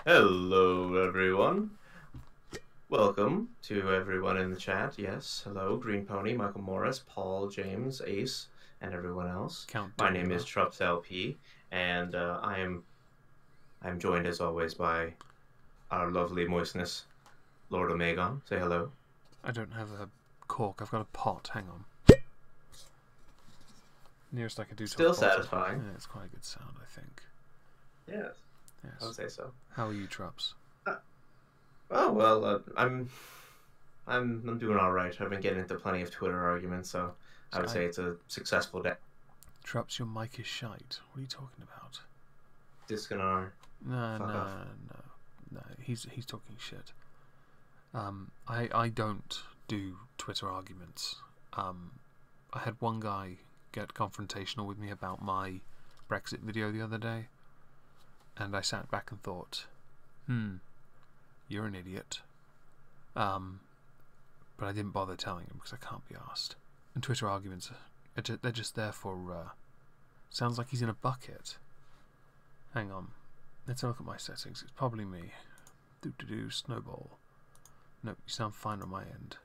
Hello, everyone. Welcome to everyone in the chat. Yes, hello, Green Pony, Michael Morris, Paul, James, Ace, and everyone else. Count My name is Dracula. TrupsLP, and I'm joined as always by our lovely moistness, Lord Omegon. Say hello. I don't have a cork. I've got a pot. Hang on. Nearest I can do to Still a bottle. satisfying. Yeah, it's quite a good sound, I think. Yes, I would Yes. say so. How are you, Trups? Oh well, I'm doing all right. I've been getting into plenty of Twitter arguments, so I would say it's a successful day. Trups, your mic is shite. What are you talking about? Discanar. No, Fuck no, off. no. He's talking shit. I don't do Twitter arguments. I had one guy get confrontational with me about my Brexit video the other day, and I sat back and thought, you're an idiot. But I didn't bother telling him because I can't be asked. And Twitter arguments, they're just there for, sounds like he's in a bucket. Hang on. Let's look at my settings. It's probably me. Snowball. Nope, you sound fine on my end.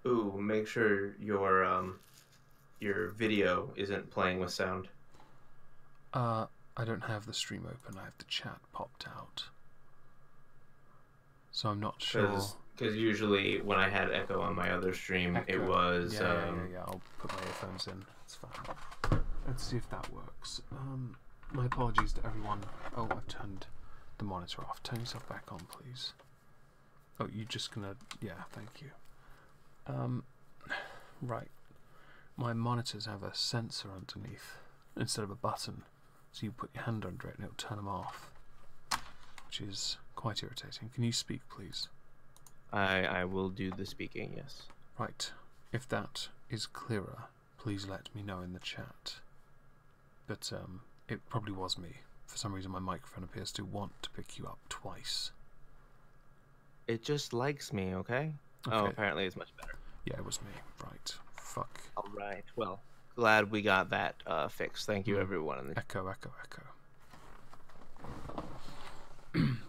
Ooh, make sure your video isn't playing with sound. I don't have the stream open. I have the chat popped out. So I'm not sure. Because usually when I had echo on my other stream, Echo. it was... Yeah. I'll put my earphones in. It's fine. Let's see if that works. My apologies to everyone. Oh, I've turned the monitor off. Turn yourself back on, please. Oh, you're just gonna... Yeah, thank you. Right. My monitors have a sensor underneath instead of a button. So you put your hand under it and it'll turn them off. Which is quite irritating. Can you speak, please? I will do the speaking, yes. Right. If that is clearer, please let me know in the chat. But it probably was me. For some reason my microphone appears to want to pick you up twice. It just likes me, okay? Oh, apparently it's much better. Yeah, it was me. Right. Fuck. Alright, well, glad we got that fixed. Thank you, everyone. In the... Echo.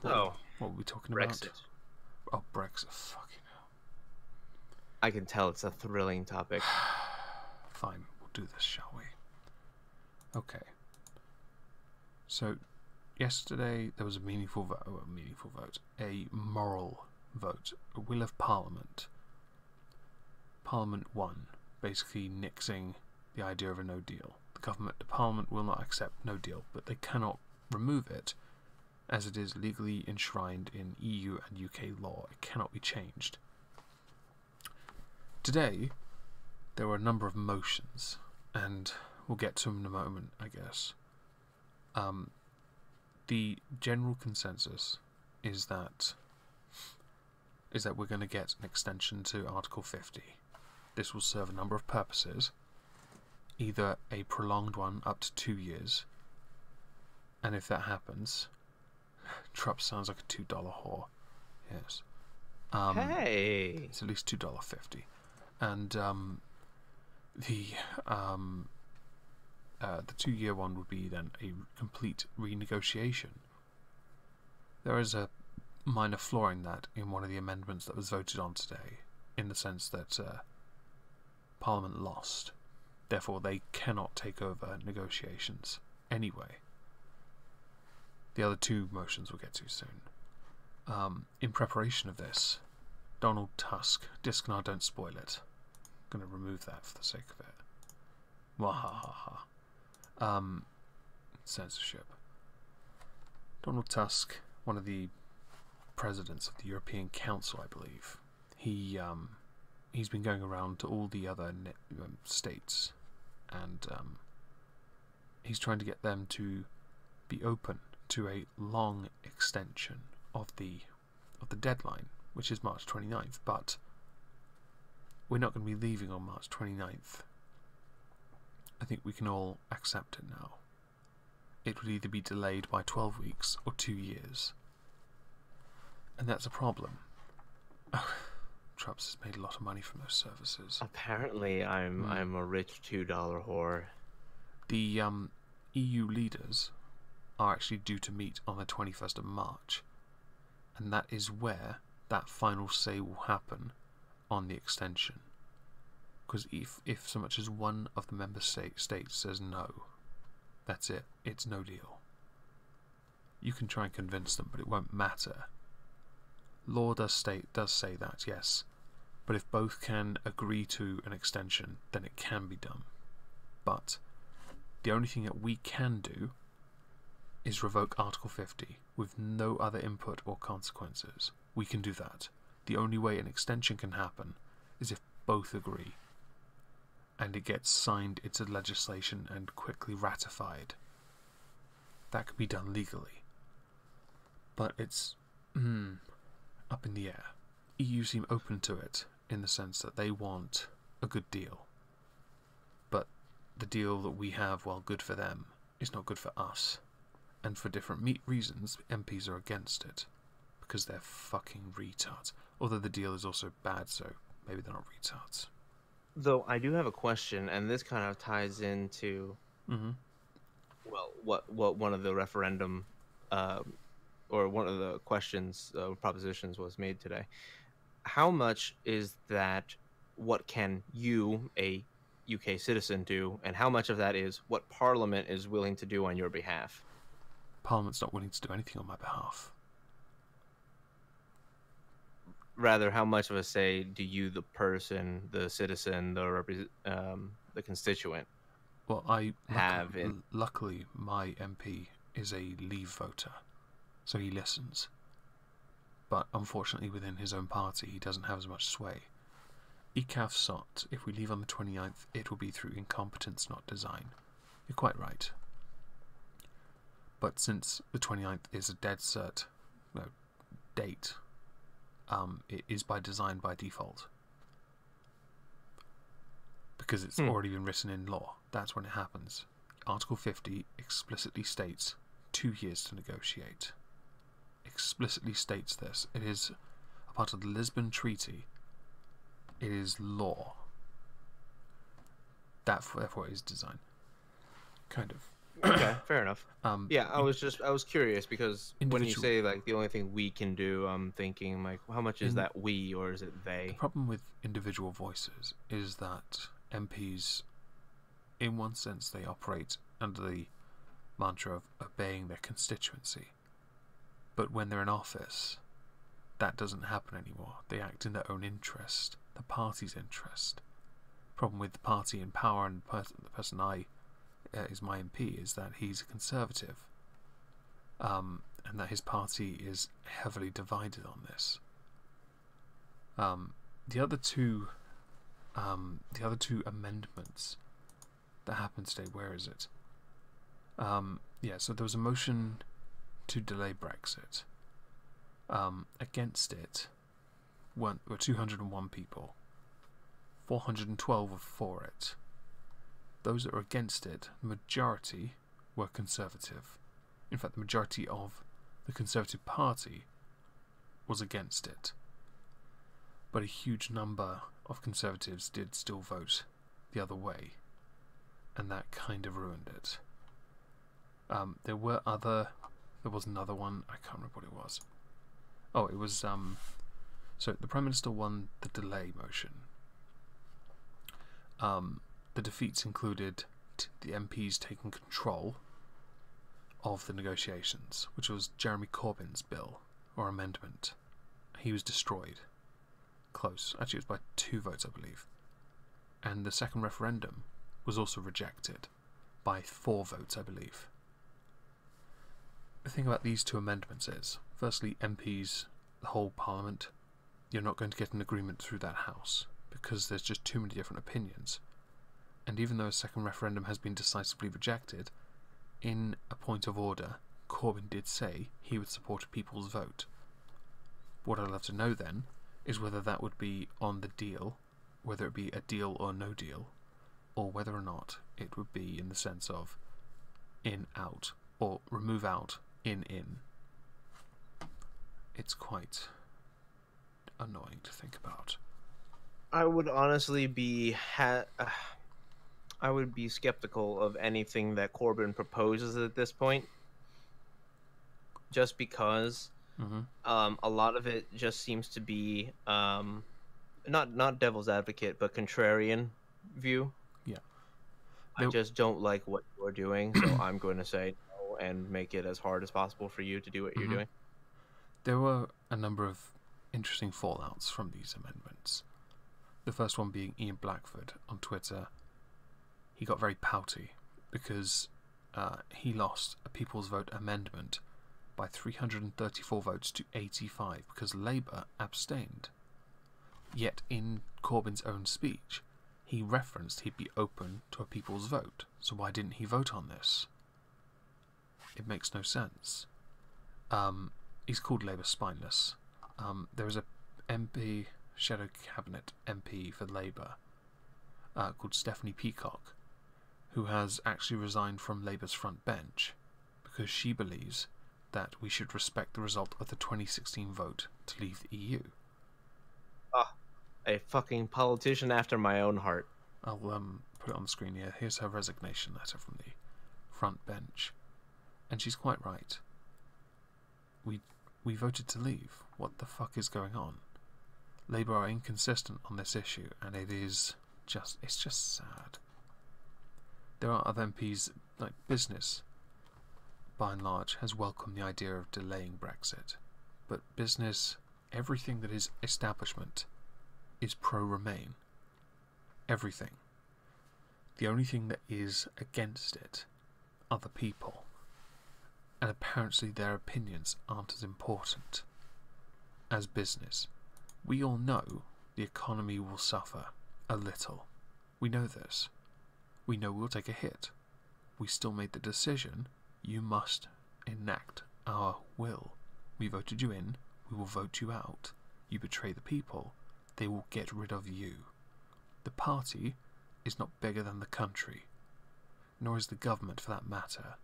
Oh, what were we talking Brexit. about? Oh, Brexit. Fucking hell. I can tell it's a thrilling topic. Fine, we'll do this, shall we? Okay. So, yesterday there was a meaningful vote. A moral vote. A will of Parliament. Parliament won, basically nixing the idea of a no deal. The Parliament will not accept no deal, but they cannot remove it, as it is legally enshrined in EU and UK law. It cannot be changed. Today, there were a number of motions, and we'll get to them in a moment, I guess. The general consensus is that we're going to get an extension to Article 50. This will serve a number of purposes, either a prolonged one up to 2 years, and if that happens, Trupp sounds like a $2 whore. Yes. Hey! It's at least $2.50. And the 2-year one would be then a complete renegotiation. There is a minor flaw in that in one of the amendments that was voted on today, in the sense that Parliament lost. Therefore, they cannot take over negotiations anyway. The other two motions we'll get to soon. In preparation of this, Donald Tusk, Discnar, don't spoil it. I'm going to remove that for the sake of it. Wahahaha. Censorship. Donald Tusk, one of the presidents of the European Council, I believe, he's been going around to all the other states, and he's trying to get them to be open to a long extension of the deadline, which is March 29th, but we're not going to be leaving on March 29th. I think we can all accept it now. It would either be delayed by 12 weeks or 2 years. And that's a problem. Trups has made a lot of money from those services. Apparently, I'm a rich $2 whore. The EU leaders are actually due to meet on the 21st of March. And that is where that final say will happen on the extension. Because if so much as one of the member states says no, that's it. It's no deal. You can try and convince them, but it won't matter. Law does say that, yes. But if both can agree to an extension, then it can be done. But the only thing that we can do is revoke Article 50 with no other input or consequences. We can do that. The only way an extension can happen is if both agree and it gets signed into legislation and quickly ratified. That can be done legally. But it's up in the air. EU seem open to it in the sense that they want a good deal. But the deal that we have, while good for them, is not good for us. And for different reasons, MPs are against it. Because they're fucking retards. Although the deal is also bad, so maybe they're not retards. Though I do have a question, and this kind of ties into, well, what one of the referendum, or one of the questions, propositions was made today. How much is that? What can you, a UK citizen, do, and how much of that is what Parliament is willing to do on your behalf? Parliament's not willing to do anything on my behalf. Rather, how much of a say do you, the person, the citizen, the constituent, well, have in? Luckily, my MP is a Leave voter, so he listens. But unfortunately, within his own party, he doesn't have as much sway. ECAF SOT, if we leave on the 29th, it will be through incompetence, not design. You're quite right. But since the 29th is a dead cert date, it is by design by default. Because it's already been written in law. That's when it happens. Article 50 explicitly states 2 years to negotiate. Explicitly states this. It is a part of the Lisbon Treaty. It is law. Therefore, it is design. Kind of. Okay, fair enough. Yeah, I was curious because when you say like the only thing we can do, I'm thinking like, how much is that we, or is it they? The problem with individual voices is that MPs, in one sense, they operate under the mantra of obeying their constituency. But when they're in office, that doesn't happen anymore. They act in their own interest, the party's interest. Problem with the party in power and the person I is my MP is that he's a conservative, and that his party is heavily divided on this. The other two amendments that happened today. Where is it? Yeah, so there was a motion to delay Brexit. Against it were 201 people. 412 were for it. Those that were against it, the majority were Conservative. In fact, the majority of the Conservative Party was against it. But a huge number of Conservatives did still vote the other way, and that kind of ruined it. There was another one, I can't remember what it was. Oh, it was, so the Prime Minister won the delay motion. The defeats included the MPs taking control of the negotiations, which was Jeremy Corbyn's bill, or amendment. He was destroyed. Close. Actually, it was by 2 votes, I believe. And the second referendum was also rejected by 4 votes, I believe. The thing about these 2 amendments is, firstly, MPs, the whole Parliament, you're not going to get an agreement through that House, because there's just too many different opinions. And even though a second referendum has been decisively rejected, in a point of order, Corbyn did say he would support a people's vote. What I'd love to know then is whether that would be on the deal, whether it be a deal or no deal, or whether or not it would be in the sense of in, out, or remove out, in. It's quite annoying to think about. I would honestly be I would be skeptical of anything that Corbyn proposes at this point, just because Mm-hmm. a lot of it just seems to be not devil's advocate, but contrarian view. Yeah. I just don't like what you're doing, so I'm going to say no and make it as hard as possible for you to do what you're doing. There were a number of interesting fallouts from these amendments. The first one being Ian Blackford on Twitter. He got very pouty because he lost a People's Vote amendment by 334 votes to 85 because Labour abstained. Yet in Corbyn's own speech, he referenced he'd be open to a People's Vote. So why didn't he vote on this? It makes no sense. He's called Labour spineless. There is a MP, Shadow Cabinet MP for Labour, called Stephanie Peacock, who has actually resigned from Labour's front bench because she believes that we should respect the result of the 2016 vote to leave the EU. A fucking politician after my own heart. I'll put it on the screen here. Here's her resignation letter from the front bench. And she's quite right. We voted to leave. What the fuck is going on? Labour are inconsistent on this issue, and it's just sad. There are other MPs, like business, by and large, has welcomed the idea of delaying Brexit. But business, everything that is establishment, is pro-Remain. Everything. The only thing that is against it are the people. And apparently their opinions aren't as important as business. We all know the economy will suffer a little. We know this. We know we'll take a hit. We still made the decision. You must enact our will. We voted you in. We will vote you out. You betray the people. They will get rid of you. The party is not bigger than the country, nor is the government for that matter.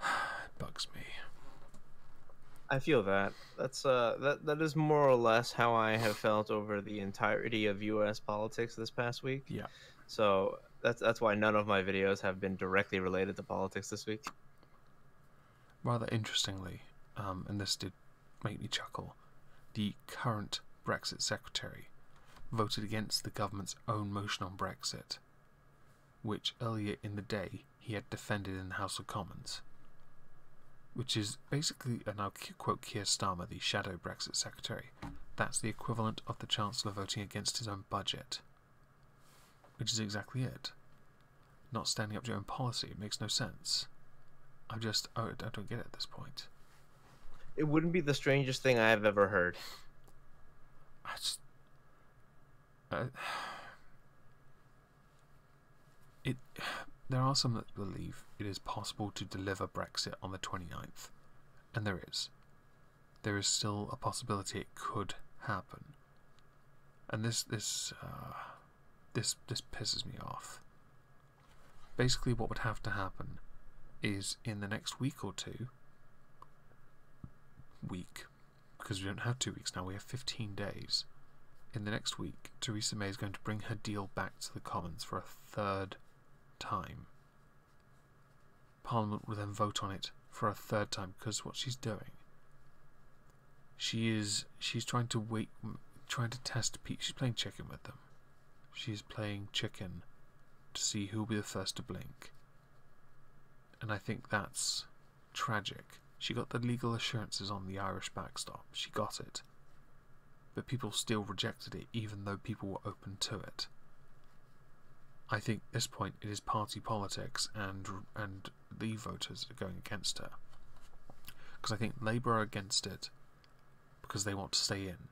It bugs me. I feel that. That is more or less how I have felt over the entirety of US politics this past week. Yeah. So that's why none of my videos have been directly related to politics this week. Rather interestingly, and this did make me chuckle, the current Brexit secretary voted against the government's own motion on Brexit, which earlier in the day he had defended in the House of Commons. Which is basically, and I'll quote Keir Starmer, the shadow Brexit secretary, that's the equivalent of the Chancellor voting against his own budget. Which is exactly it. Not standing up to your own policy. It makes no sense. I don't get it at this point. It wouldn't be the strangest thing I have ever heard. There are some that believe it is possible to deliver Brexit on the 29th, and there is. There is still a possibility it could happen, and this pisses me off. Basically, what would have to happen is in the next week or two, because we don't have 2 weeks now, we have 15 days. In the next week, Theresa May is going to bring her deal back to the Commons for a third time. Parliament will then vote on it for a third time because what she's doing, she's trying to test people. She's playing chicken with them. She's playing chicken to see who will be the first to blink. And I think that's tragic. She got the legal assurances on the Irish backstop. She got it. But people still rejected it, even though people were open to it. I think at this point it is party politics and Leave voters are going against her. Because I think Labour are against it because they want to stay in.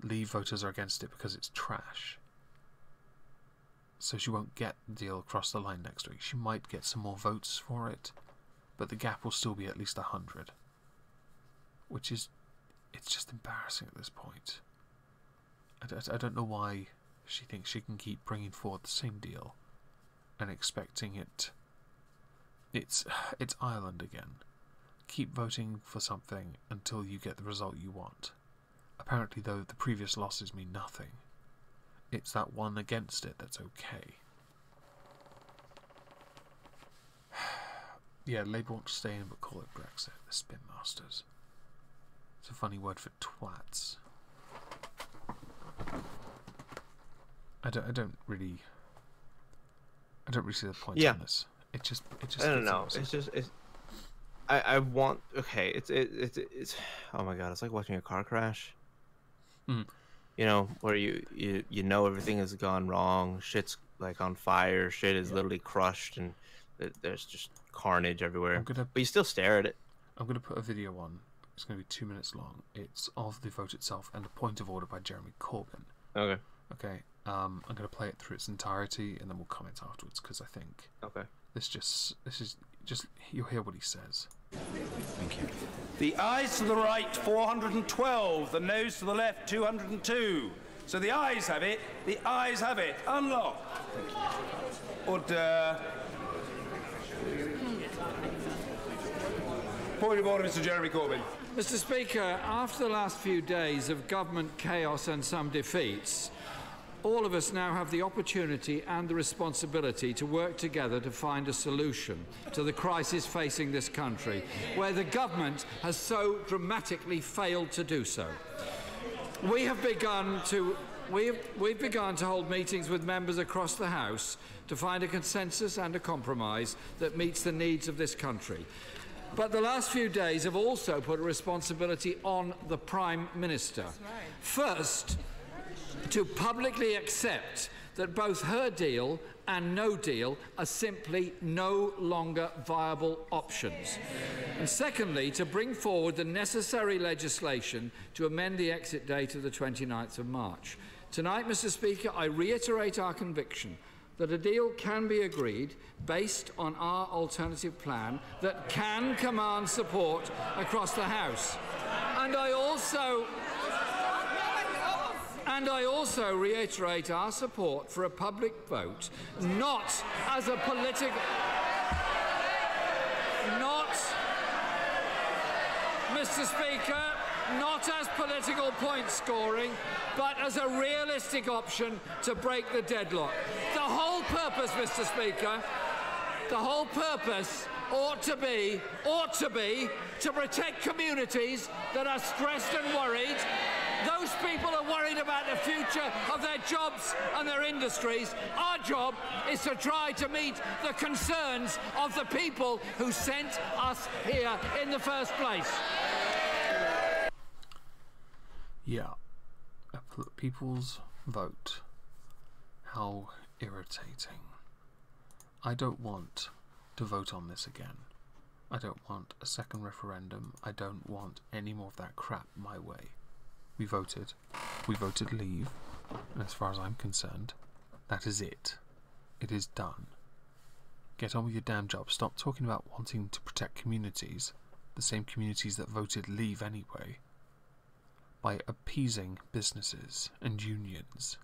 Leave voters are against it because it's trash. So she won't get the deal across the line next week. She might get some more votes for it, but the gap will still be at least 100. Which is... it's just embarrassing at this point. I don't know why she thinks she can keep bringing forward the same deal and expecting it... It's Ireland again. Keep voting for something until you get the result you want. Apparently, though, the previous losses mean nothing. It's that one against it that's okay. Yeah, Labour want to stay in, but call it Brexit. The Spin Masters. It's a funny word for twats. I don't really see the point on this. It just. I don't know. I want. Okay. It's. Oh my god! It's like watching a car crash. Mm. You know, where you know everything has gone wrong. Shit's like on fire. Shit is literally crushed, and there's just carnage everywhere. But you still stare at it. I'm gonna put a video on. It's gonna be 2 minutes long. It's of the vote itself and a point of order by Jeremy Corbyn. Okay. Okay. I'm gonna play it through its entirety, and then we'll comment afterwards because I think. Okay. This is just you'll hear what he says. Thank you. The ayes to the right, 412. The noes to the left, 202. So the ayes have it. The ayes have it. Unlock. Order. Point of order, Mr. Jeremy Corbyn. Mr. Speaker, after the last few days of government chaos and some defeats, all of us now have the opportunity and the responsibility to work together to find a solution to the crisis facing this country, where the government has so dramatically failed to do so. We've begun to hold meetings with members across the House to find a consensus and a compromise that meets the needs of this country. But the last few days have also put a responsibility on the Prime Minister. First, to publicly accept that both her deal and no deal are simply no longer viable options. And secondly, to bring forward the necessary legislation to amend the exit date of the 29th of March. Tonight, Mr. Speaker, I reiterate our conviction that a deal can be agreed based on our alternative plan that can command support across the House. And I also reiterate our support for a public vote, not as a political... Mr. Speaker, not as political point scoring, but as a realistic option to break the deadlock. The whole purpose, Mr. Speaker, the whole purpose ought to be to protect communities that are stressed and worried. Those people are worried about the future of their jobs and their industries. Our job is to try to meet the concerns of the people who sent us here in the first place. Yeah. A people's vote. How irritating. I don't want to vote on this again. I don't want a second referendum. I don't want any more of that crap my way. We voted leave, and as far as I'm concerned, that is it. It is done. Get on with your damn job. Stop talking about wanting to protect communities, the same communities that voted leave anyway, by appeasing businesses and unions.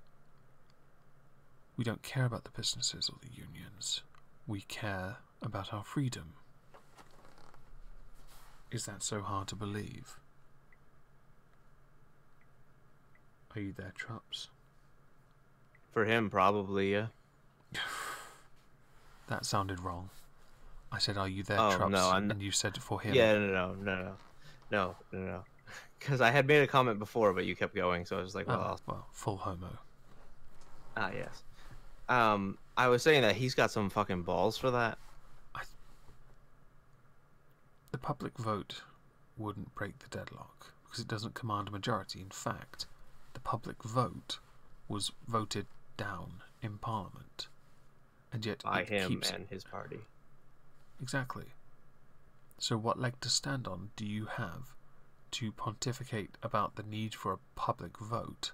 We don't care about the businesses or the unions. We care about our freedom. Is that so hard to believe? Are you there, Trups? For him, probably, yeah. That sounded wrong. I said, are you there, Oh, Trups? no, and you said for him. Yeah, no. Because I had made a comment before, but you kept going, so I was like, well... well, full homo. Ah, yes. I was saying that he's got some fucking balls for that. The public vote wouldn't break the deadlock, because it doesn't command a majority. In fact, the public vote was voted down in Parliament. And yet by him keeps... and his party. Exactly. So what leg to stand on do you have to pontificate about the need for a public vote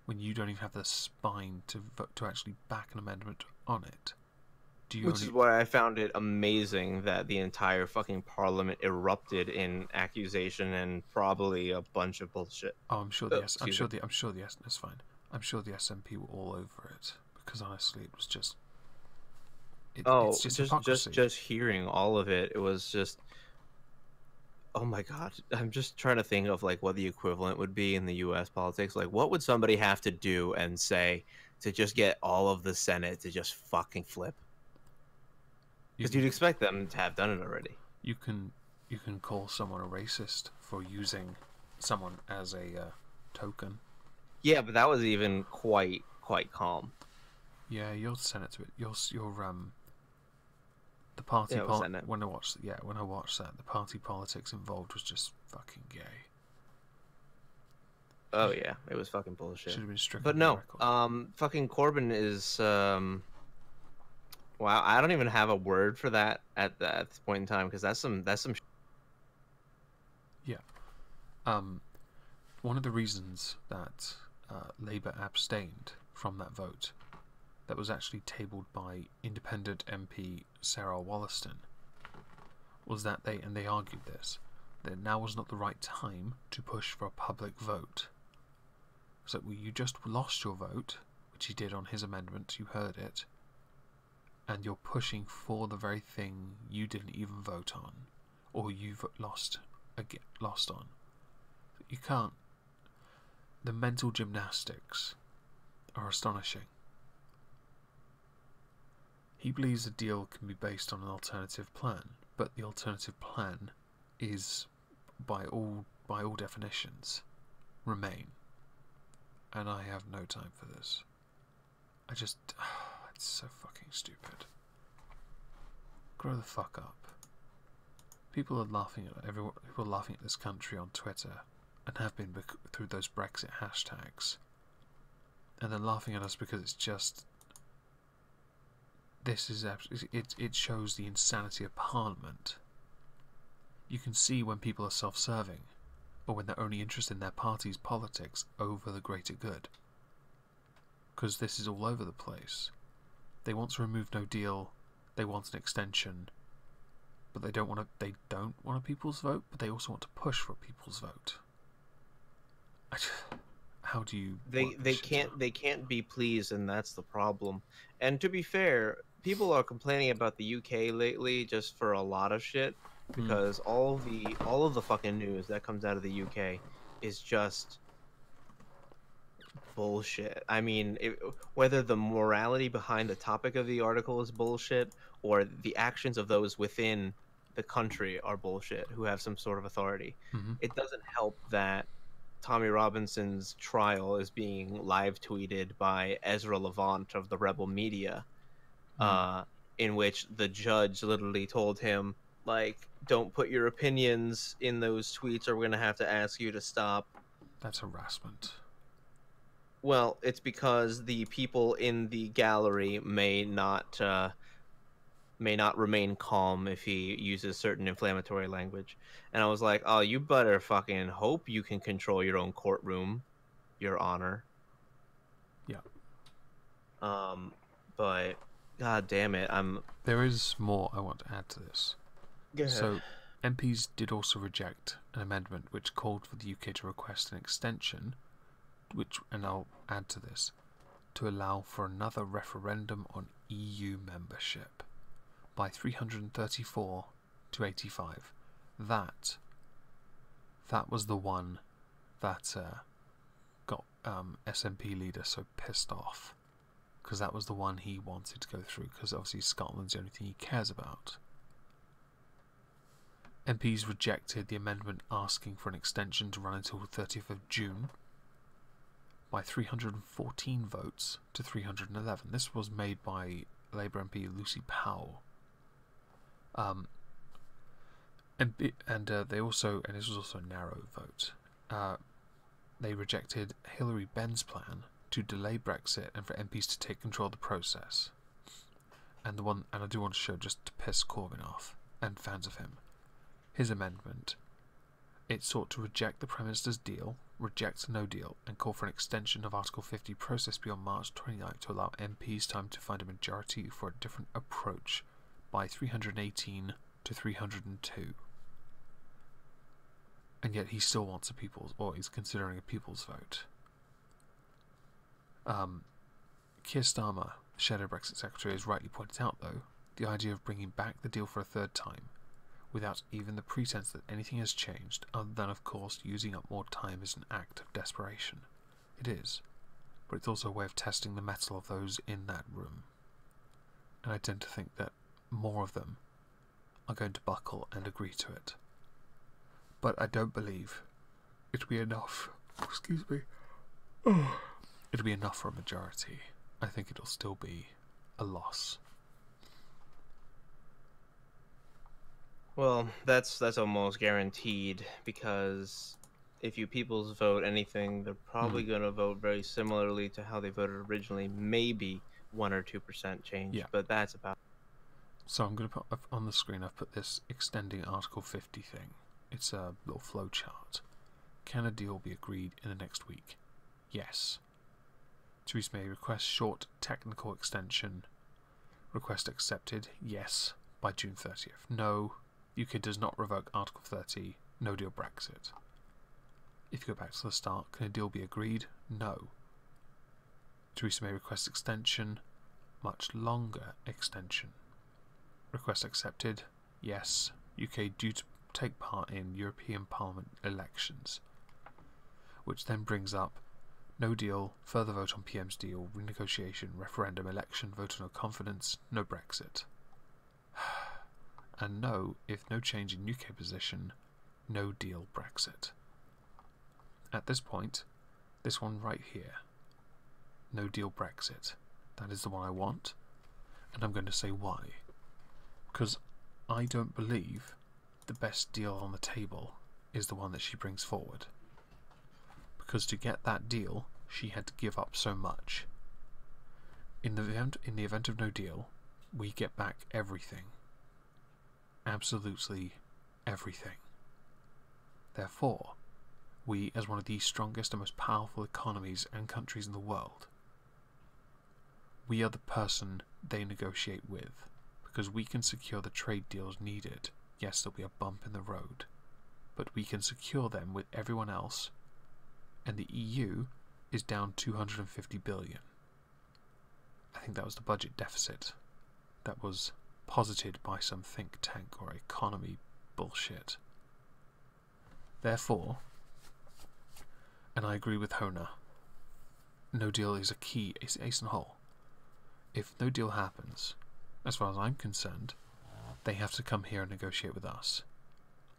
when you don't even have the spine to vote, to actually back an amendment on it? Which is why I found it amazing that the entire fucking Parliament erupted in accusation and probably a bunch of bullshit. Oh, I'm sure the that's fine. I'm sure the SNP were all over it, because honestly, it was just. It's just hearing all of it, it was just. Oh my god! I'm just trying to think of like what the equivalent would be in the U.S. politics. Like, what would somebody have to do and say to just get all of the Senate to just fucking flip? Because you'd expect them to have done it already. You can call someone a racist for using someone as a token. Yeah, but that was even quite calm. Yeah, your Senate, your the party when I watched that, the party politics involved was just fucking gay. Oh yeah, it was fucking bullshit. Should have been stricken. But no, fucking Corbyn is wow, I don't even have a word for that at this point in time, because that's some yeah. One of the reasons that Labour abstained from that vote, that was actually tabled by independent MP Sarah Wollaston, was that they argued this, that now was not the right time to push for a public vote. So you just lost your vote, which he did on his amendment, you heard it, and you're pushing for the very thing you didn't even vote on, or you've lost on. You can't. The mental gymnastics are astonishing. He believes the deal can be based on an alternative plan, but the alternative plan is, by all definitions, Remain. And I have no time for this. It's so fucking stupid. Grow the fuck up. People are laughing at everyone. People are laughing at this country on Twitter, and have been through those Brexit hashtags. And they're laughing at us because it's just. This is it shows the insanity of Parliament. You can see when people are self-serving, or when they're only interested in their party's politics over the greater good. Because this is all over the place. They want to remove no deal. They want an extension, but they don't want a people's vote. But they also want to push for a people's vote. How do you? They can't be pleased, and that's the problem. And to be fair, people are complaining about the UK lately just for a lot of shit, because all of the fucking news that comes out of the UK is just bullshit. I mean, whether the morality behind the topic of the article is bullshit, or the actions of those within the country are bullshit who have some sort of authority, it doesn't help that Tommy Robinson's trial is being live tweeted by Ezra Levant of the Rebel Media, in which the judge literally told him, like, don't put your opinions in those tweets or we're going to have to ask you to stop. That's harassment. Well, it's because the people in the gallery may not remain calm if he uses certain inflammatory language. And I was like, oh, you better fucking hope you can control your own courtroom, Your Honor. Yeah. But god damn it, There is more I want to add to this. Go ahead. So, MPs did also reject an amendment which called for the UK to request an extension, and I'll add to this, to allow for another referendum on EU membership by 334 to 85. That was the one that got SNP leader so pissed off, because that was the one he wanted to go through, because obviously Scotland's the only thing he cares about. MPs rejected the amendment asking for an extension to run until the 30th of June by 314 votes to 311. This was made by Labour MP Lucy Powell. They also, and this was also a narrow vote, they rejected Hilary Benn's plan to delay Brexit and for MPs to take control of the process. And I do want to show, just to piss Corbyn off and fans of him, his amendment. It sought to reject the Prime Minister's deal, reject no deal, and call for an extension of Article 50 process beyond March 29th to allow MPs time to find a majority for a different approach by 318 to 302. And yet he still wants he's considering a people's vote. Keir Starmer, the Shadow Brexit Secretary, has rightly pointed out, though, the idea of bringing back the deal for a third time, without even the pretense that anything has changed, other than, of course, using up more time, is an act of desperation. It is, but it's also a way of testing the mettle of those in that room. And I tend to think that more of them are going to buckle and agree to it. But I don't believe it'll be enough. Excuse me. It'll be enough for a majority. I think it'll still be a loss. Well, that's almost guaranteed, because if you people's vote anything, they're probably going to vote very similarly to how they voted originally. Maybe 1 or 2% change, but that's about. So I'm going to put on the screen. I've put this extending Article 50 thing. It's a little flow chart. Can a deal be agreed in the next week? Yes. Theresa May requests short technical extension. Request accepted. Yes. By June 30th. No. UK does not revoke Article 30. No deal Brexit. If you go back to the start, can a deal be agreed? No. Theresa May requests extension. Much longer extension. Request accepted. Yes. UK due to take part in European Parliament elections. Which then brings up no deal, further vote on PM's deal, renegotiation, referendum, election, vote of no confidence, no Brexit. And no, if no change in UK position, no deal Brexit. At this point, this one right here, no deal Brexit, that is the one I want, and I'm going to say why. Because I don't believe the best deal on the table is the one that she brings forward. Because to get that deal, she had to give up so much. In the event of no deal, we get back everything. Absolutely everything. Therefore, we, as one of the strongest and most powerful economies and countries in the world, we are the person they negotiate with, because we can secure the trade deals needed. Yes, there'll be a bump in the road, but we can secure them with everyone else, and the EU is down 250 billion. I think that was the budget deficit that was posited by some think tank or economy bullshit. Therefore, and I agree with Hona, no deal is a key, it's ace in the hole. If no deal happens, as far as I'm concerned, they have to come here and negotiate with us.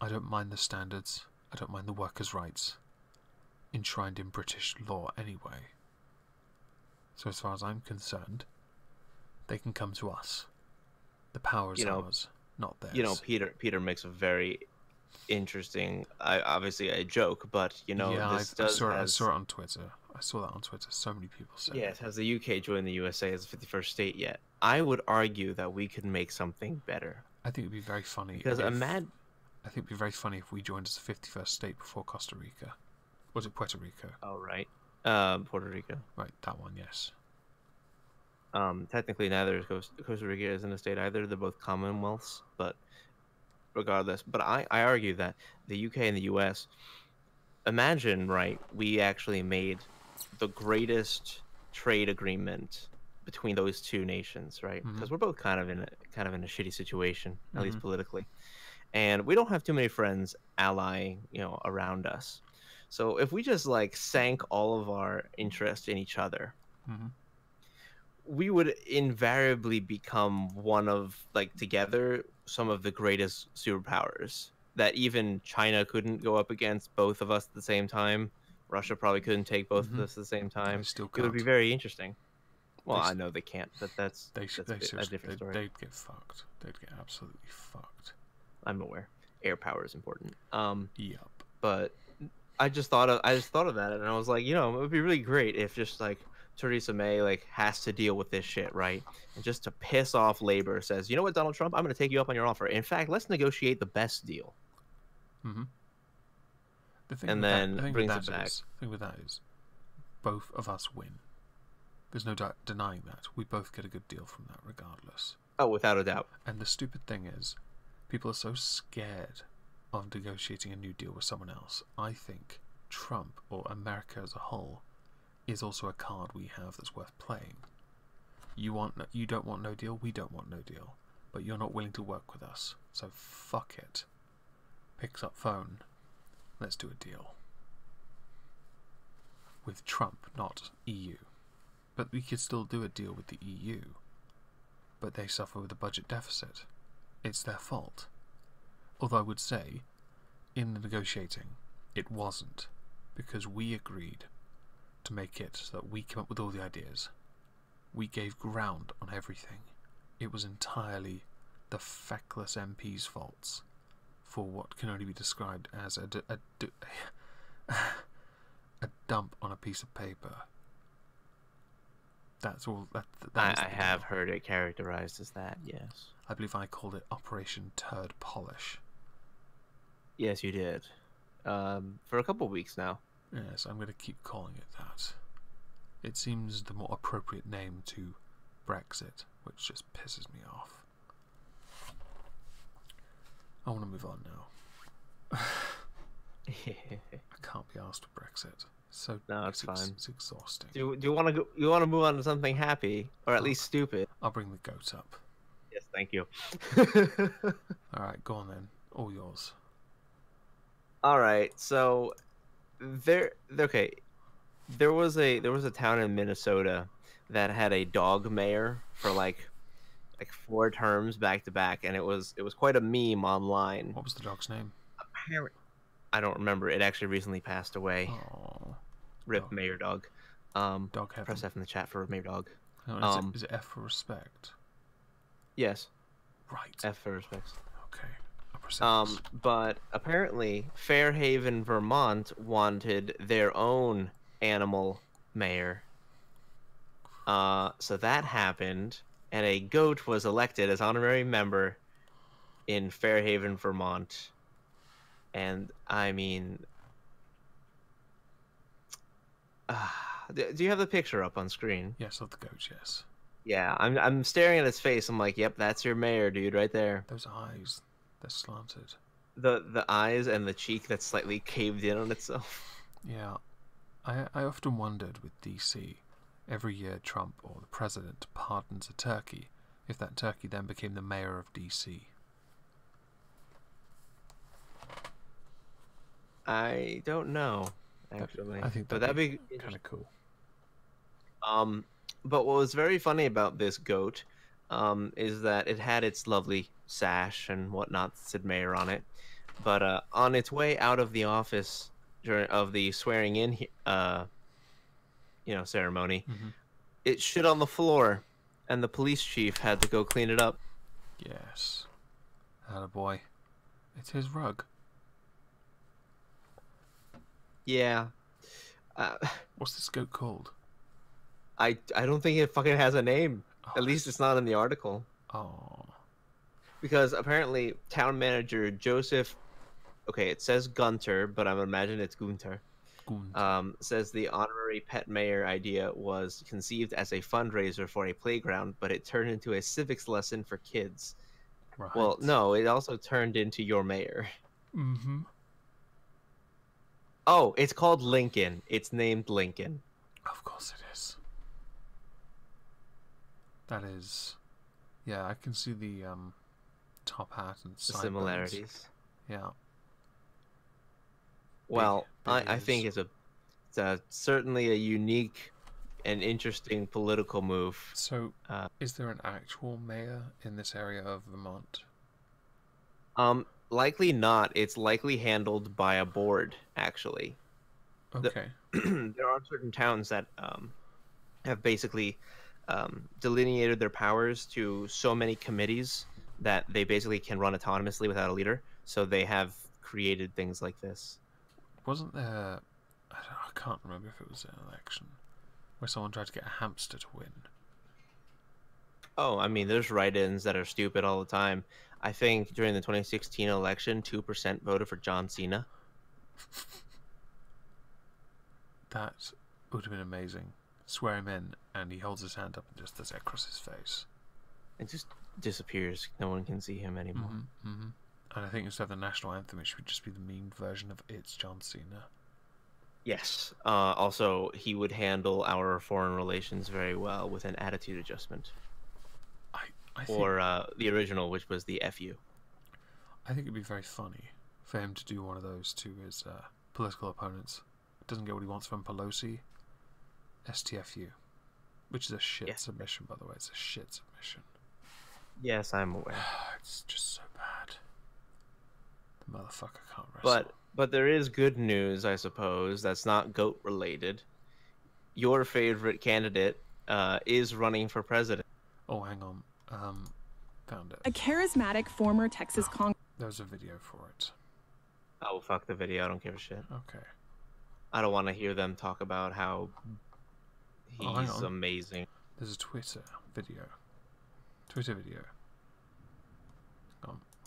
I don't mind the standards, I don't mind the workers' rights, enshrined in British law anyway. So as far as I'm concerned, they can come to us. The power is ours, not theirs. You know, Peter makes a very interesting, obviously a joke, but I saw it on Twitter. I saw that on Twitter. So many people say. Yes, has the UK joined the USA as the 51st state yet? I would argue that we could make something better. I think it'd be very funny. Because I think it'd be very funny if we joined as the 51st state before Costa Rica. Was it Puerto Rico? Oh, right. Puerto Rico. Right, that one, yes. Technically, neither Costa Rica isn't a state either. They're both commonwealths, but regardless. But I argue that the UK and the US, imagine, right, we actually made the greatest trade agreement between those two nations, right? Because we're both kind of in a shitty situation, at least politically, and we don't have too many friends around us. So if we just sank all of our interest in each other, we would invariably become one of together some of the greatest superpowers that even China couldn't go up against both of us at the same time. Russia probably couldn't take both of us at the same time. It would be very interesting. Well, I know they can't, but that's a different story. They'd get fucked. They'd get absolutely fucked. I'm aware. Air power is important. Yep. But I just thought of that, and I was like, it would be really great if just Theresa May has to deal with this shit, right? And just to piss off Labor says, you know what, Donald Trump, I'm going to take you up on your offer. In fact, let's negotiate the best deal. The thing with that is, both of us win. There's no denying that. We both get a good deal from that, regardless. Oh, without a doubt. And the stupid thing is, people are so scared of negotiating a new deal with someone else. I think Trump, or America as a whole, is also a card we have that's worth playing. You don't want no deal, we don't want no deal. But you're not willing to work with us. So fuck it. Picks up phone. Let's do a deal. With Trump, not EU. But we could still do a deal with the EU. but they suffer with a budget deficit. It's their fault. Although I would say, in the negotiating, it wasn't, because we agreed to make it so that we came up with all the ideas. We gave ground on everything. It was entirely the feckless MP's faults for what can only be described as a dump on a piece of paper. That's all. I have heard it characterized as that, yes. I believe I called it Operation Turd Polish. Yes, you did. For a couple of weeks now. Yes, I'm going to keep calling it that. It seems the more appropriate name to Brexit, which just pisses me off. I want to move on now. I can't be asked for Brexit. So no, it's fine. It's exhausting. Do you want to go? You want to move on to something happy, or at least stupid? I'll bring the goat up. Yes, thank you. All right, go on then. All yours. All right, so there was a town in Minnesota that had a dog mayor for like 4 terms back to back, and it was quite a meme online. What was the dog's name? I don't remember. It actually recently passed away. Oh, Rip Mayor Dog. Dog heaven. Press F in the chat for Mayor Dog. Oh, is it F for respect? Yes. Right. F for respect. Okay. But apparently Fairhaven, Vermont wanted their own animal mayor. So that happened, and a goat was elected as honorary member in Fairhaven, Vermont. And I mean, do you have the picture up on screen? Yes, of the goat. Yes. Yeah, I'm staring at his face. I'm like, yep, that's your mayor, dude, right there. Those eyes, they're slanted. The eyes and the cheek that's slightly caved in on itself. Yeah, I often wondered with DC, every year Trump or the president pardons a turkey, if that turkey then became the mayor of DC. I don't know, actually. I think that'd be kind of cool. But what was very funny about this goat is that it had its lovely sash and whatnot that said mayor on it. But on its way out of the office of the swearing in, ceremony, it shit on the floor, and the police chief had to go clean it up. Yes. Attaboy. It's his rug. Yeah. What's this goat called? I don't think it fucking has a name. Oh, at least it's not in the article. Oh. Because apparently town manager Joseph, okay, it says Gunter, but I would imagine it's Gunter. Says the honorary pet mayor idea was conceived as a fundraiser for a playground, but it turned into a civics lesson for kids. Right. Well, no, it also turned into your mayor. Mm-hmm. Oh, it's called Lincoln. It's named Lincoln. Of course it is. That is... Yeah, I can see the top hat and the similarities. Yeah. Well, I think it's certainly a unique and interesting political move. So, is there an actual mayor in this area of Vermont? Likely not. It's likely handled by a board, actually. Okay. There are certain towns that have basically delineated their powers to so many committees that they basically can run autonomously without a leader. So they have created things like this. Wasn't there... I can't remember if it was an election where someone tried to get a hamster to win. Oh, I mean, there's write-ins that are stupid all the time. I think during the 2016 election, 2% voted for John Cena. That would have been amazing. Swear him in, and he holds his hand up and just does it across his face. It just disappears. No one can see him anymore. Mm-hmm, mm-hmm. And I think instead of the national anthem, it should just be the memed version of It's John Cena. Yes. Also, he would handle our foreign relations very well with an attitude adjustment. I think, or the original, which was the FU. I think it'd be very funny for him to do one of those to his political opponents. Doesn't get what he wants from Pelosi. STFU. Which is a shit submission, by the way. It's a shit submission. Yes, I'm aware. It's just so bad. The motherfucker can't wrestle. But there is good news, I suppose. That's not goat related. Your favorite candidate is running for president. Oh, hang on. Found it. A charismatic former Texas Congressman. There's a video for it. Oh, fuck the video. I don't give a shit. Okay. I don't want to hear them talk about how hang he's on. amazing. There's a Twitter video. Twitter video.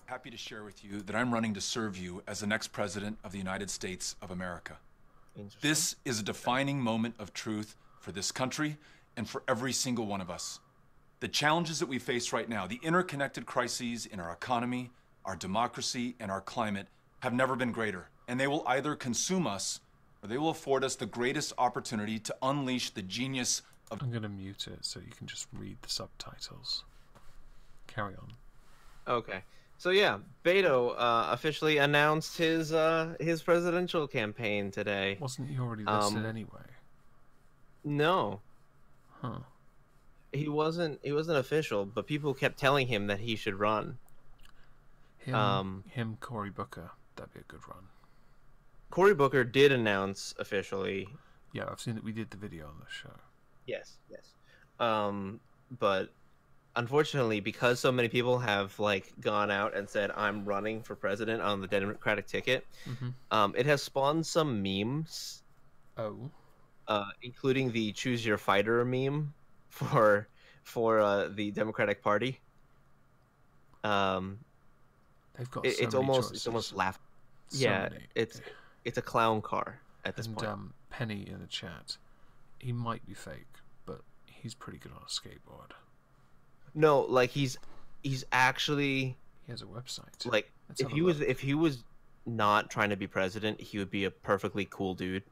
Happy to share with you that I'm running to serve you as the next president of the United States of America. This is a defining moment of truth for this country and for every single one of us. The challenges that we face right now, the interconnected crises in our economy, our democracy, and our climate have never been greater, and they will either consume us or they will afford us the greatest opportunity to unleash the genius of... I'm going to mute it so you can just read the subtitles. Carry on. Okay. So yeah, Beto officially announced his presidential campaign today. Wasn't he already listed anyway? No. Huh. He wasn't official, but people kept telling him that he should run. Him, Cory Booker, that'd be a good run. Cory Booker did announce officially. Yeah, I've seen that we did the video on the show. Yes. But unfortunately, because so many people have gone out and said I'm running for president on the Democratic ticket, it has spawned some memes. Oh. Including the "Choose Your Fighter" meme for the Democratic Party. They've got it's almost laughable. Yeah, it's a clown car at this point. And Penny in the chat, he might be fake, but he's pretty good on a skateboard. No, he's actually. He has a website. If he was not trying to be president, he would be a perfectly cool dude.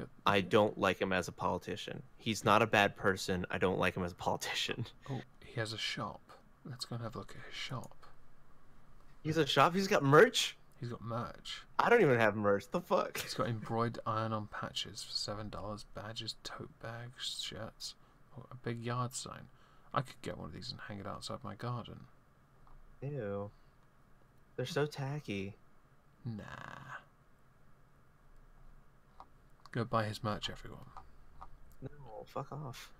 Okay. I don't like him as a politician. He's not a bad person. I don't like him as a politician. Oh, he has a shop. Let's go and have a look at his shop. He's a shop? He's got merch? He's got merch. I don't even have merch. The fuck? He's got embroidered iron-on patches for $7, badges, tote bags, shirts, a big yard sign. I could get one of these and hang it outside my garden. Ew. They're so tacky. Nah. Go buy his merch, everyone. No, fuck off.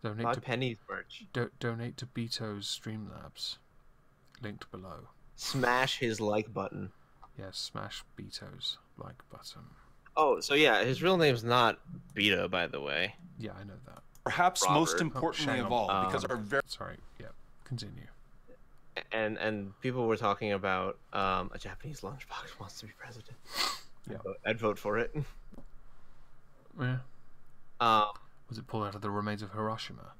Donate buy to Penny's merch. Donate to Beto's Streamlabs. Linked below. Smash his like button. Yes, smash Beto's like button. Oh, so yeah, his real name's not Beto, by the way. Yeah, I know that. Perhaps Robert. most importantly of all, because our very... Sorry, yeah, continue. And people were talking about a Japanese lunchbox wants to be president. Yeah. I'd vote for it. Yeah. Was it pulled out of the remains of Hiroshima?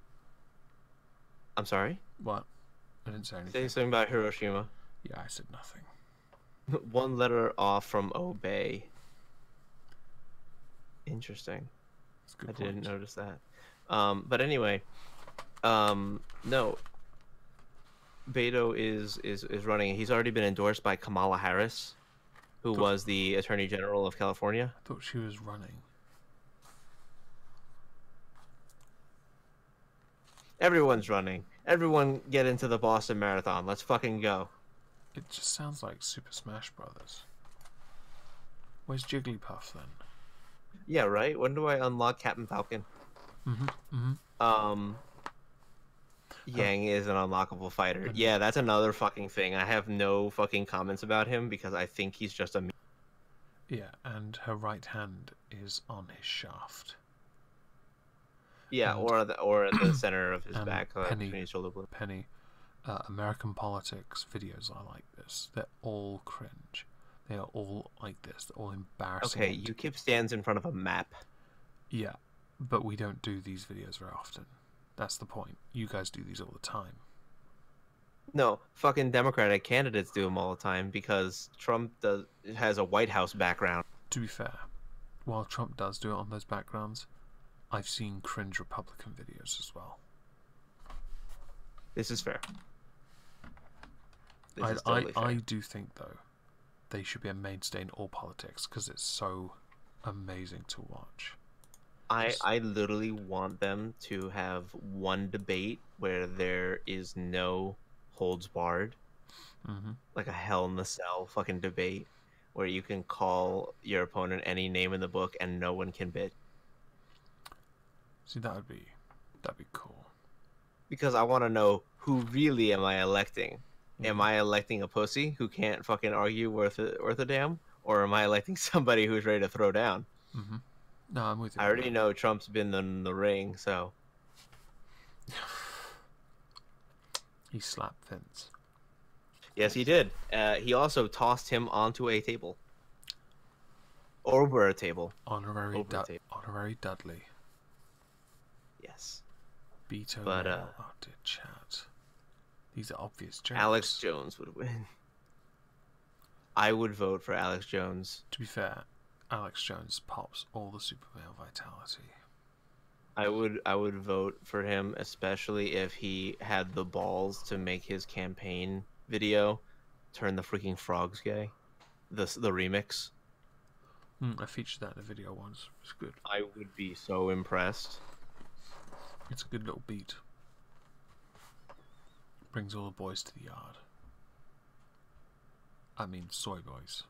I'm sorry? What? I didn't say anything. Say something about Hiroshima. Yeah, I said nothing. One letter off from obey. Interesting. That's a good point. Didn't notice that. But anyway, no. Beto is running. He's already been endorsed by Kamala Harris, who was the Attorney General of California. I thought she was running. Everyone's running. Everyone get into the Boston Marathon. Let's fucking go. It just sounds like Super Smash Brothers. Where's Jigglypuff then? Yeah, right? When do I unlock Captain Falcon? Yang is an unlockable fighter. Yeah, that's another fucking thing. I have no fucking comments about him because I think he's just a... Yeah, and her right hand is on his shaft. Yeah, and, or at the center of his back. Penny, between his shoulder blades. Penny, American politics videos are like this. They're all cringe. They are all like this. They're all embarrassing. Okay, UKIP stands in front of a map. Yeah, but we don't do these videos very often. That's the point. You guys do these all the time. No, fucking Democratic candidates do them all the time because Trump has a White House background. To be fair, while Trump does do it on those backgrounds, I've seen cringe Republican videos as well. This is fair. I do think, though, they should be a mainstay in all politics because it's so amazing to watch. I literally want them to have one debate where there is no holds barred, like a Hell in the Cell fucking debate, where you can call your opponent any name in the book and no one can bid. See, that'd be cool. Because I want to know, who really am I electing? Am I electing a pussy who can't fucking argue worth a damn, or am I electing somebody who's ready to throw down? No, I'm with you. I already know Trump's been in the ring, so he slapped Vince. yes, he did. He also tossed him onto a table, over a table. Honorary Dudley. Yes. Beto. But dear chat. These are obvious jokes. Alex Jones would win. I would vote for Alex Jones. To be fair, Alex Jones pops all the super male vitality. I would vote for him, especially if he had the balls to make his campaign video turn the freaking frogs gay. The remix. I featured that in a video once. It's good. I would be so impressed. It's a good little beat. Brings all the boys to the yard. I mean, soy boys.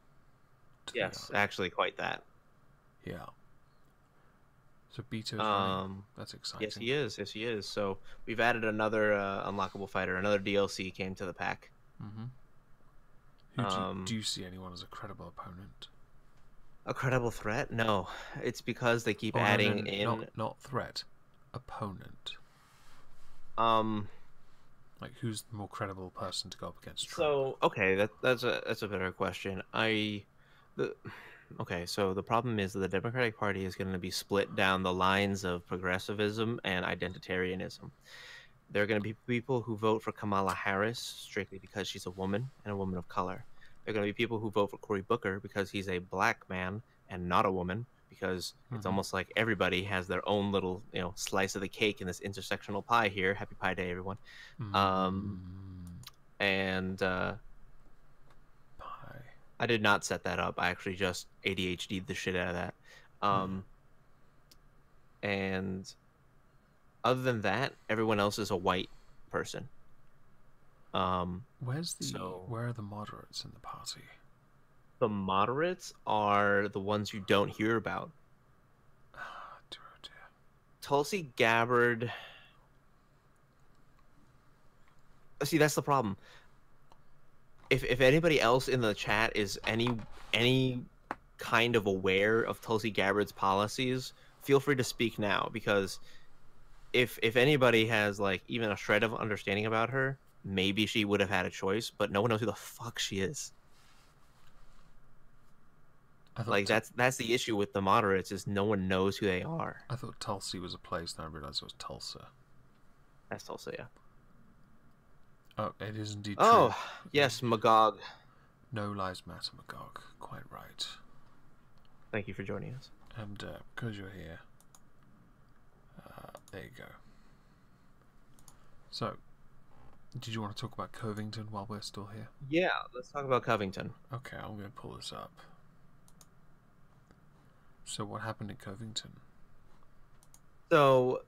Yes, actually, quite that. Yeah. So Beto's running. That's exciting. Yes, he is. Yes, he is. So we've added another unlockable fighter. Another DLC came to the pack. Do you see anyone as a credible opponent? A credible threat? No. It's because they keep adding in... Not threat. Opponent. Like, who's the more credible person to go up against Trump? So, okay, that's a better question. Okay, so the problem is that the Democratic Party is going to be split down the lines of progressivism and identitarianism. There are going to be people who vote for Kamala Harris strictly because she's a woman and a woman of color. There are going to be people who vote for Cory Booker because he's a black man and not a woman, because it's almost like everybody has their own little, slice of the cake in this intersectional pie here. Happy Pie Day, everyone. And I did not set that up. I actually just ADHD'd the shit out of that. And other than that, everyone else is a white person. Where are the moderates in the party? The moderates are the ones you don't hear about. Oh dear. Tulsi Gabbard. See, that's the problem. If anybody else in the chat is any kind of aware of Tulsi Gabbard's policies, feel free to speak now, because if anybody has like even a shred of understanding about her, maybe she would have had a choice, but no one knows who the fuck she is. Like that's the issue with the moderates, is no one knows who they are. I thought Tulsi was a place, and I realized it was Tulsa. That's Tulsa, yeah. Oh, it is indeed true. Oh, yes, Magog. No lives matter, Magog. Quite right. Thank you for joining us. And because you're here, there you go. So, did you want to talk about Covington while we're still here? Yeah, let's talk about Covington. Okay, I'm going to pull this up. So what happened in Covington? So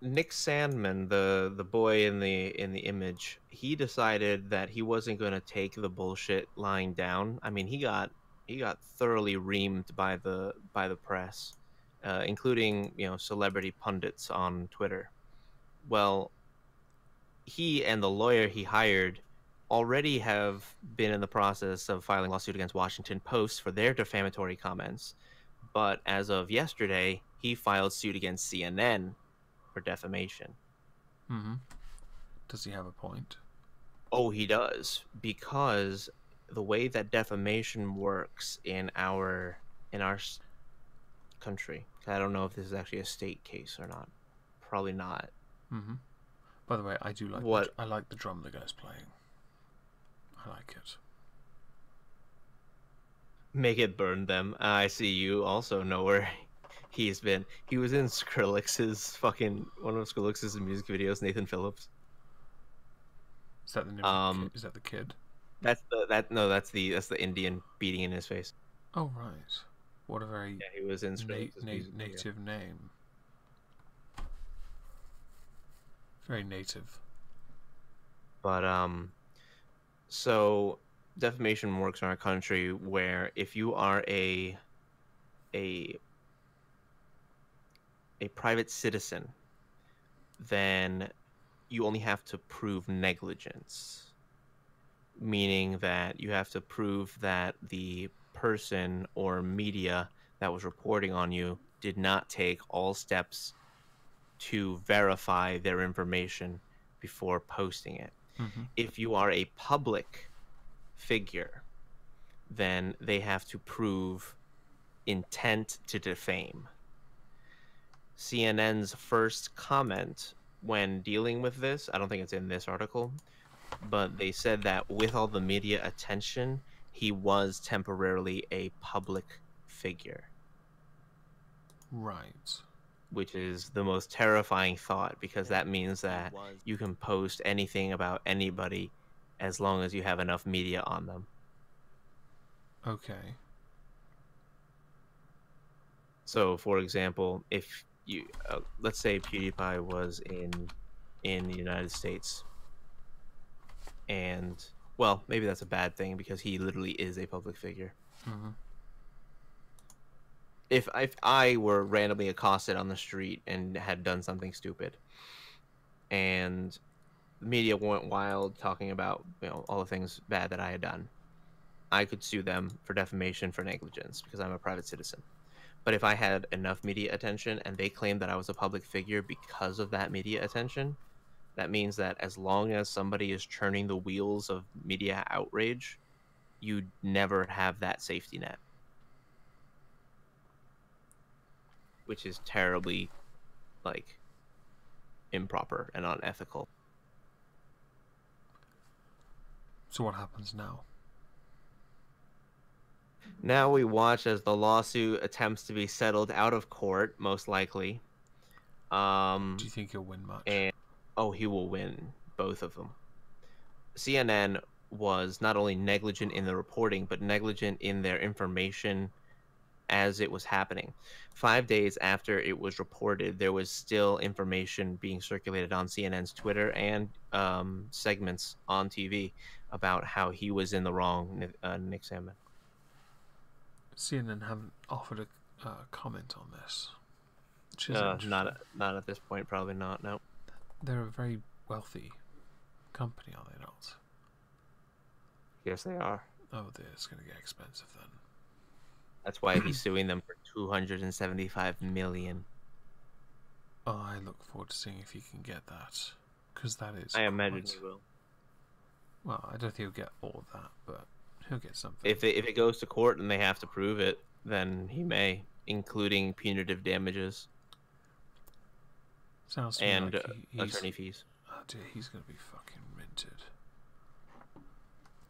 Nick Sandman, the boy in the image, he decided that he wasn't going to take the bullshit lying down. I mean, he got thoroughly reamed by the press, including celebrity pundits on Twitter. Well, he and the lawyer he hired already have been in the process of filing a lawsuit against Washington Post for their defamatory comments. But as of yesterday, he filed suit against CNN for defamation. Does he have a point? Oh, he does, because the way that defamation works in our country, I don't know if this is actually a state case or not. Probably not. By the way, I do like I like the drum the guy's playing. I like it. Make it burn them. I see you also know where he's been. He was in Skrillex's one of Skrillex's music videos, Nathan Phillips. Is that the name is that the kid? That's the Indian beating in his face. Oh right. What a very he was in native name. Very native. But So defamation works in our country where if you are a private citizen, then you only have to prove negligence, meaning that you have to prove that the person or media that was reporting on you did not take all steps to verify their information before posting it. If you are a public figure, then they have to prove intent to defame. CNN's first comment when dealing with this, I don't think it's in this article, but they said that with all the media attention, he was temporarily a public figure. Right. Which is the most terrifying thought, because that means that you can post anything about anybody as long as you have enough media on them. Okay. So, for example, if you let's say PewDiePie was in the United States, and well, maybe that's a bad thing because he literally is a public figure. If I were randomly accosted on the street and had done something stupid, and the media went wild talking about, you know, all the things bad that I had done, I could sue them for defamation for negligence because I'm a private citizen. But if I had enough media attention and they claimed that I was a public figure because of that media attention, that means that as long as somebody is churning the wheels of media outrage, you never have that safety net. Which is terribly, like, improper and unethical. So what happens now? Now we watch as the lawsuit attempts to be settled out of court, most likely. Do you think he'll win much? And he will win both of them. CNN was not only negligent in the reporting, but negligent in their information as it was happening. 5 days after it was reported, there was still information being circulated on CNN's Twitter and segments on TV about how he was in the wrong, Nick Sandmann. CNN haven't offered a comment on this. Which is not at this point, probably not. No. They're a very wealthy company, are they not? Yes, they are. Oh, it's going to get expensive then. That's why he's suing them for $275 million. Oh, I look forward to seeing if he can get that, because that is. I imagine he will. Well, I don't think he'll get all of that, but he'll get something. If it goes to court and they have to prove it, then he may, including punitive damages. Sounds to and me like attorney fees. Oh dear, he's going to be fucking minted.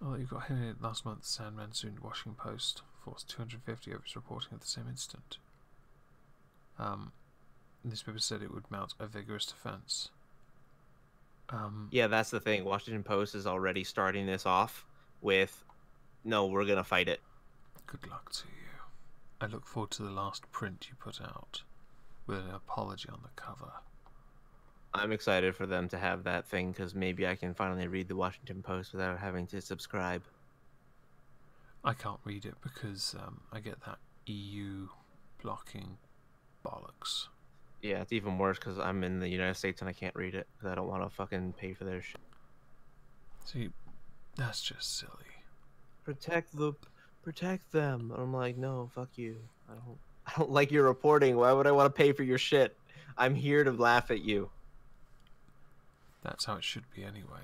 Oh, you got him in last month. Sandman sued the Washington Post, forced $250 over his reporting of the same incident. The newspaper said it would mount a vigorous defense. Yeah, that's the thing. Washington Post is already starting this off with, no, we're going to fight it. Good luck to you. I look forward to the last print you put out with an apology on the cover. I'm excited for them to have that thing because maybe I can finally read the Washington Post without having to subscribe. I can't read it because I get that EU blocking bollocks. Yeah, it's even worse because I'm in the United States and I can't read it because I don't want to fucking pay for their shit. See, that's just silly. Protect them. And I'm like, no, fuck you. I don't like your reporting. Why would I want to pay for your shit? I'm here to laugh at you. That's how it should be anyway.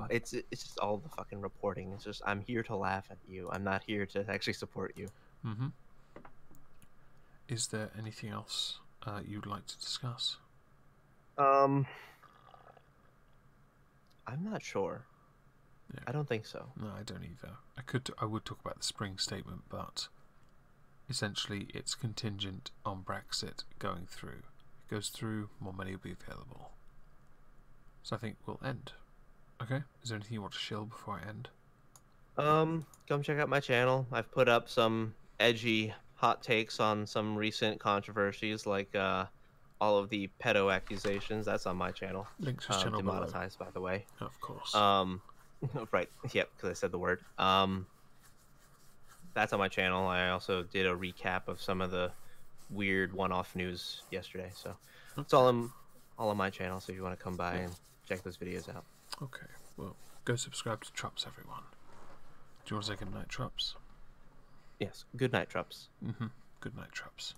It's just all the fucking reporting. It's just I'm here to laugh at you. I'm not here to actually support you. Mm-hmm. Is there anything else you'd like to discuss? I'm not sure. Yeah. I don't think so. No, I don't either. I would talk about the spring statement, but essentially it's contingent on Brexit going through. If it goes through, more money will be available. So I think we'll end. Okay? Is there anything you want to shill before I end? Come check out my channel. I've put up some edgy hot takes on some recent controversies, like all of the pedo accusations. That's on my channel. Links to his channel demonetized, by the way. Of course. Right. Yep, because I said the word. That's on my channel. I also did a recap of some of the weird one-off news yesterday. So it's all on my channel. So if you want to come by and check those videos out. Okay. Well, go subscribe to Trups, everyone. Do you want to say good night, Trups? Yes. Good night, Trups. Good night, Trups.